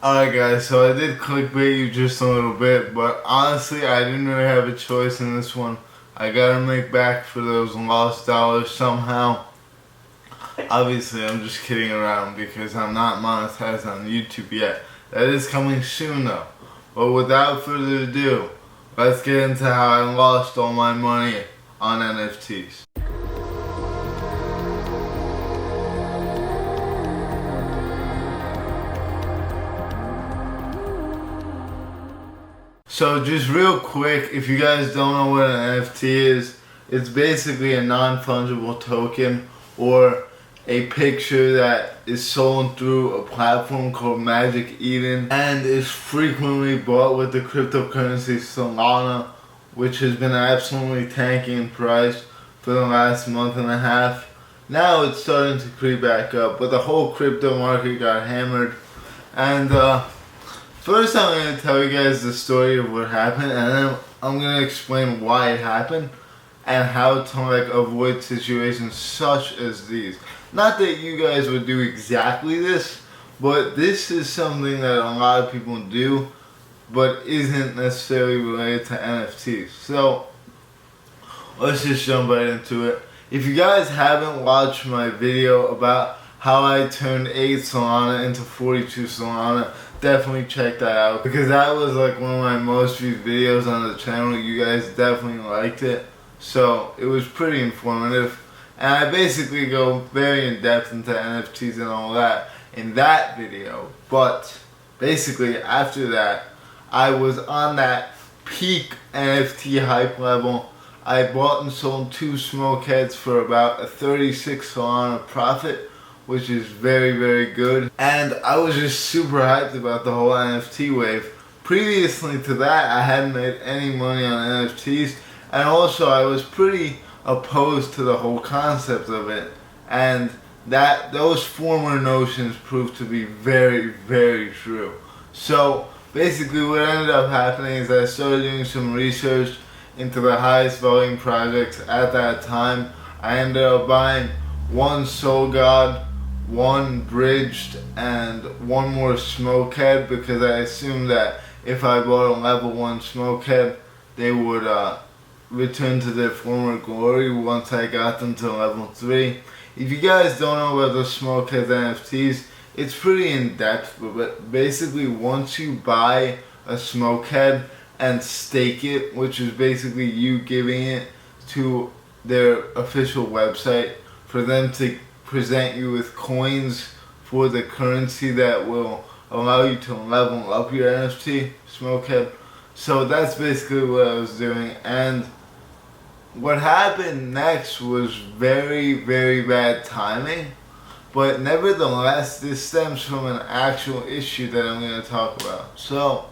Alright guys, so I did clickbait you just a little bit, but honestly I didn't really have a choice in this one. I gotta make back for those lost dollars somehow. Obviously I'm just kidding around because I'm not monetized on YouTube yet. That is coming soon though. But without further ado, let's get into how I lost all my money on NFTs. So just real quick, if you guys don't know what an NFT is, it's basically a non-fungible token or a picture that is sold through a platform called Magic Eden and is frequently bought with the cryptocurrency Solana, which has been absolutely tanking in price for the last month and a half. Now it's starting to creep back up, but the whole crypto market got hammered. And first I'm going to tell you guys the story of what happened, and then I'm going to explain why it happened and how to avoid situations such as these. Not that you guys would do exactly this, but this is something that a lot of people do, but isn't necessarily related to NFTs. So let's just jump right into it. If you guys haven't watched my video about how I turned 8 Solana into 42 Solana, definitely check that out because that was like one of my most viewed videos on the channel. You guys definitely liked it, so it was pretty informative. And I basically go very in depth into NFTs and all that in that video. But basically after that, I was on that peak NFT hype level. I bought and sold 2 smoke heads for about a 36 Solana profit, which is very, very good. And I was just super hyped about the whole NFT wave. Previously to that, I hadn't made any money on NFTs, and also I was pretty opposed to the whole concept of it. And those former notions proved to be very, very true. So basically what ended up happening is I started doing some research into the highest volume projects at that time. I ended up buying 1 Soul God, 1 Bridged, and 1 more Smoke Head because I assumed that if I bought a level 1 Smoke Head, they would return to their former glory once I got them to level 3. If you guys don't know about the Smoke Heads NFTs, it's pretty in depth, but basically once you buy a Smoke Head and stake it, which is basically you giving it to their official website for them to present you with coins for the currency that will allow you to level up your NFT, Smoke Head. So that's basically what I was doing, and what happened next was very, very bad timing, but nevertheless, this stems from an actual issue that I'm going to talk about. So,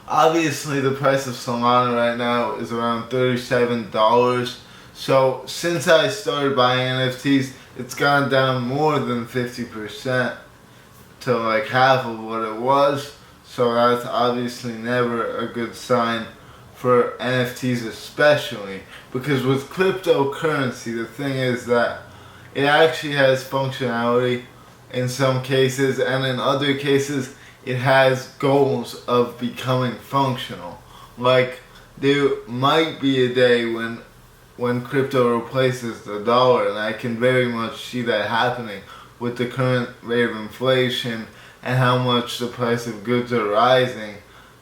obviously the price of Solana right now is around $37. So, since I started buying NFTs, it's gone down more than 50% to like half of what it was. So that's obviously never a good sign for NFTs especially, because with cryptocurrency the thing is that it actually has functionality in some cases, and in other cases it has goals of becoming functional. Like there might be a day when crypto replaces the dollar, and I can very much see that happening with the current rate of inflation and how much the price of goods are rising.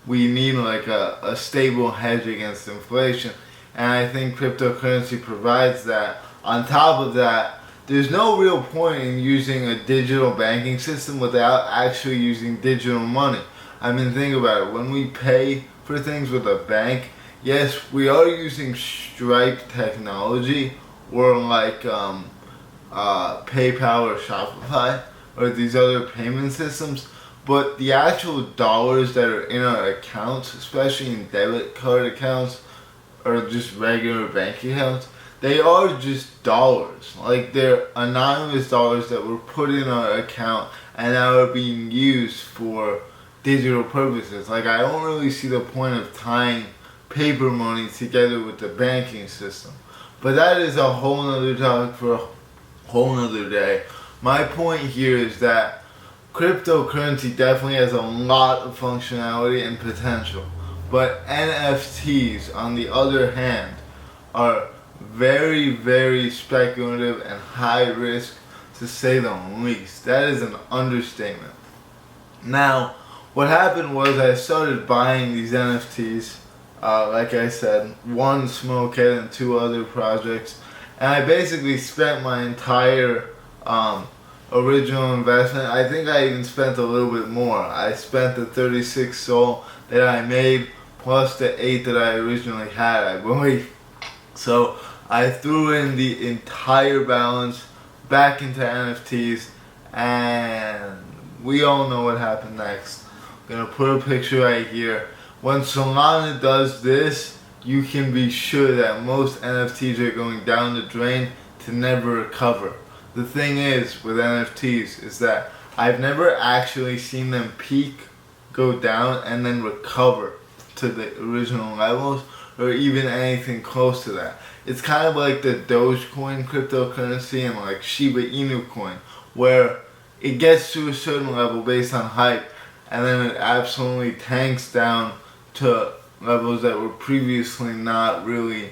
We need like a stable hedge against inflation, and I think cryptocurrency provides that. On top of that, there's no real point in using a digital banking system without actually using digital money. I mean, think about it. When we pay for things with a bank, yes, we are using Stripe technology or like PayPal or Shopify or these other payment systems, but the actual dollars that are in our accounts, especially in debit card accounts or just regular bank accounts, they are just dollars. Like they're anonymous dollars that were put in our account and now are being used for digital purposes. Like I don't really see the point of tying paper money together with the banking system. But that is a whole nother topic for a whole nother day. My point here is that cryptocurrency definitely has a lot of functionality and potential. But NFTs, on the other hand, are very, very speculative and high risk, to say the least. That is an understatement. Now, what happened was I started buying these NFTs, like I said, one Smokehead and two other projects, and I basically spent my entire original investment. I think I even spent a little bit more. I spent the 36 Sol that I made plus the 8 that I originally had, I believe. So I threw in the entire balance back into NFTs, and we all know what happened next. I'm gonna put a picture right here. When Solana does this, you can be sure that most NFTs are going down the drain to never recover. The thing is with NFTs is that I've never actually seen them peak, go down, and then recover to the original levels, or even anything close to that. It's kind of like the Dogecoin cryptocurrency and like Shiba Inu coin, where it gets to a certain level based on hype, and then it absolutely tanks down to levels that were previously not really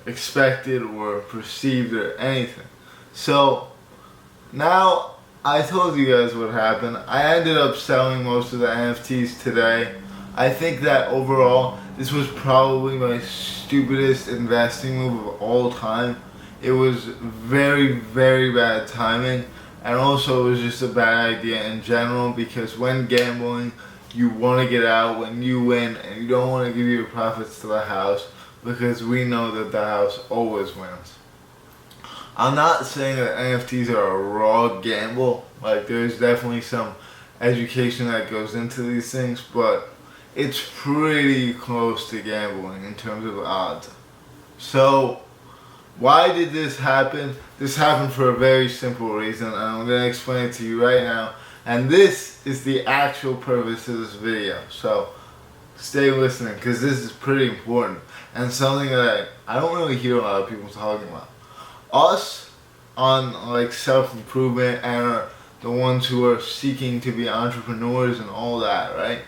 expected or perceived or anything. So now I told you guys what happened. I ended up selling most of the NFTs today. I think that overall this was probably my stupidest investing move of all time. It was very, very bad timing, and also it was just a bad idea in general, because when gambling, you want to get out when you win, and you don't want to give your profits to the house, because we know that the house always wins. I'm not saying that NFTs are a raw gamble. Like, there's definitely some education that goes into these things, but it's pretty close to gambling in terms of odds. So, why did this happen? This happened for a very simple reason, and I'm going to explain it to you right now. And this is the actual purpose of this video. So, stay listening, because this is pretty important, and something that I don't really hear a lot of people talking about. Us, on like self-improvement, and are the ones who are seeking to be entrepreneurs and all that, right?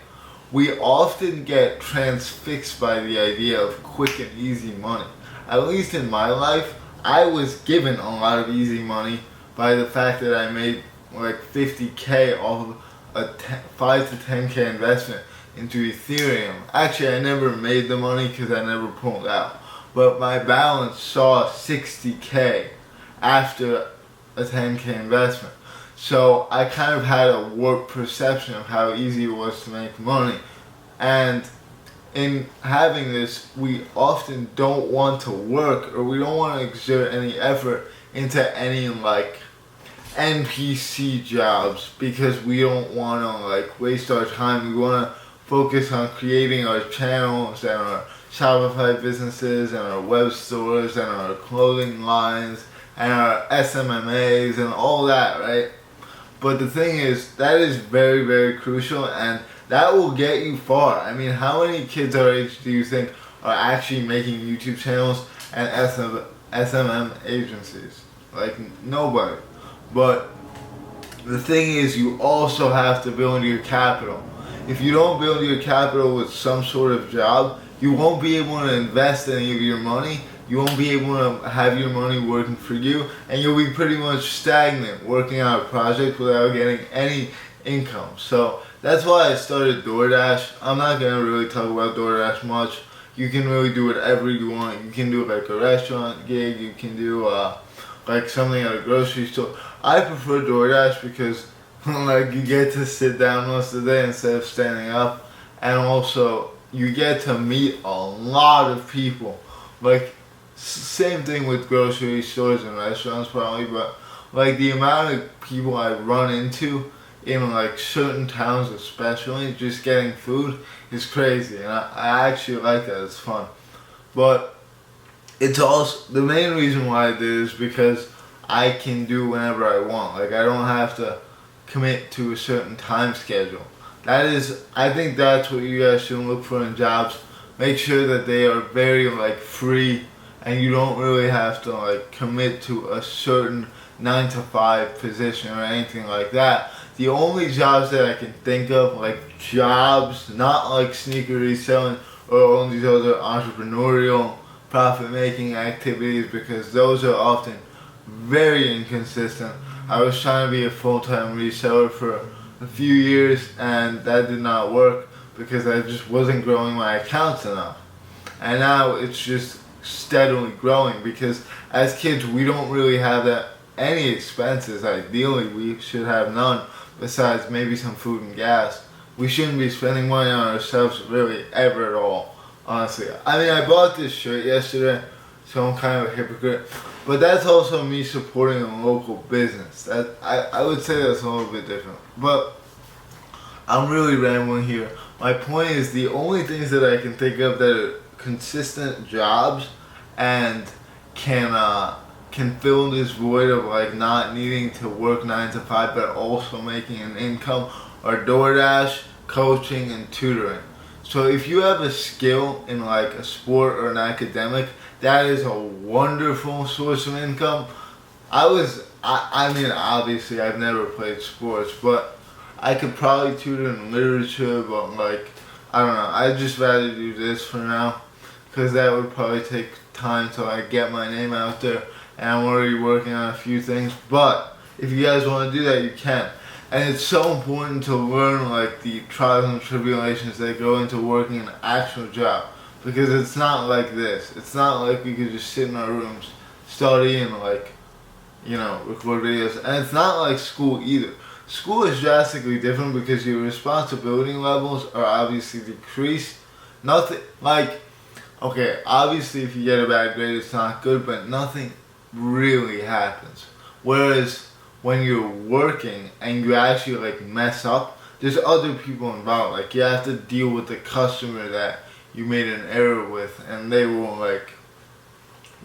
We often get transfixed by the idea of quick and easy money. At least in my life, I was given a lot of easy money by the fact that I made like 50K off of a 5 to 10K investment into Ethereum. Actually, I never made the money because I never pulled out. But my balance saw 60K after a 10K investment. So I kind of had a warped perception of how easy it was to make money. And in having this, we often don't want to work, or we don't want to exert any effort into any like NPC jobs, because we don't want to like waste our time. We want to focus on creating our channels and our Shopify businesses and our web stores and our clothing lines and our SMMAs and all that, right? But the thing is, that is very, very crucial, and that will get you far. I mean, how many kids our age do you think are actually making YouTube channels and SMM agencies? Like, nobody. But the thing is, you also have to build your capital. If you don't build your capital with some sort of job, you won't be able to invest any of your money. You won't be able to have your money working for you, and you'll be pretty much stagnant working on a project without getting any income. So that's why I started DoorDash. I'm not going to really talk about DoorDash much. You can really do whatever you want. You can do like a restaurant gig. You can do like something at a grocery store. I prefer DoorDash because like you get to sit down most of the day instead of standing up, and also you get to meet a lot of people. Like, same thing with grocery stores and restaurants probably, but like the amount of people I run into in like certain towns especially just getting food is crazy, and I actually like that. It's fun. But it's also, the main reason why I did is because I can do whenever I want. Like, I don't have to commit to a certain time schedule. That is, I think that's what you guys should look for in jobs. Make sure that they are very like free, and you don't really have to like commit to a certain 9 to 5 position or anything like that the only jobs that I can think of, like jobs, not like sneaker reselling or all these other entrepreneurial profit-making activities, because those are often very inconsistent. I was trying to be a full-time reseller for a few years, and that did not work because I just wasn't growing my accounts enough. And now it's just steadily growing, because as kids we don't really have that any expenses. Ideally we should have none, besides maybe some food and gas. We shouldn't be spending money on ourselves really ever at all, honestly. I mean, I bought this shirt yesterday, so I'm kind of a hypocrite, but that's also me supporting a local business. That I would say that's a little bit different, but I'm really rambling here. My point is, the only things that I can think of that are consistent jobs and can fill this void of like not needing to work 9 to 5 but also making an income are DoorDash, coaching, and tutoring. So if you have a skill in like a sport or an academic, that is a wonderful source of income. I mean, obviously I've never played sports, but I could probably tutor in literature, but like, I don't know, I'd just rather do this for now, because that would probably take time till I get my name out there, and I'm already working on a few things. But if you guys want to do that, you can. And it's so important to learn like the trials and tribulations that go into working an actual job, because it's not like this. It's not like we could just sit in our rooms, study, and like, you know, record videos. And it's not like school either. School is drastically different because your responsibility levels are obviously decreased. Nothing like, okay, obviously if you get a bad grade it's not good, but nothing really happens. Whereas when you're working and you actually like mess up, there's other people involved. Like, you have to deal with the customer that you made an error with, and they won't like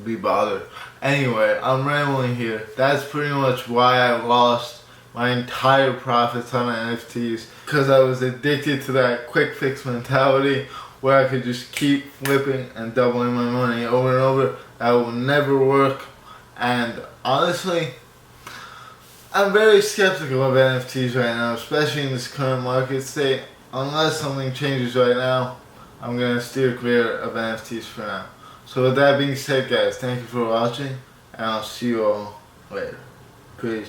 be bothered. Anyway, I'm rambling here. That's pretty much why I lost my entire profits on NFTs, because I was addicted to that quick fix mentality where I could just keep flipping and doubling my money over and over. That will never work. And honestly, I'm very skeptical of NFTs right now, especially in this current market state. Unless something changes right now, I'm going to steer clear of NFTs for now. So with that being said, guys, thank you for watching, and I'll see you all later. Peace.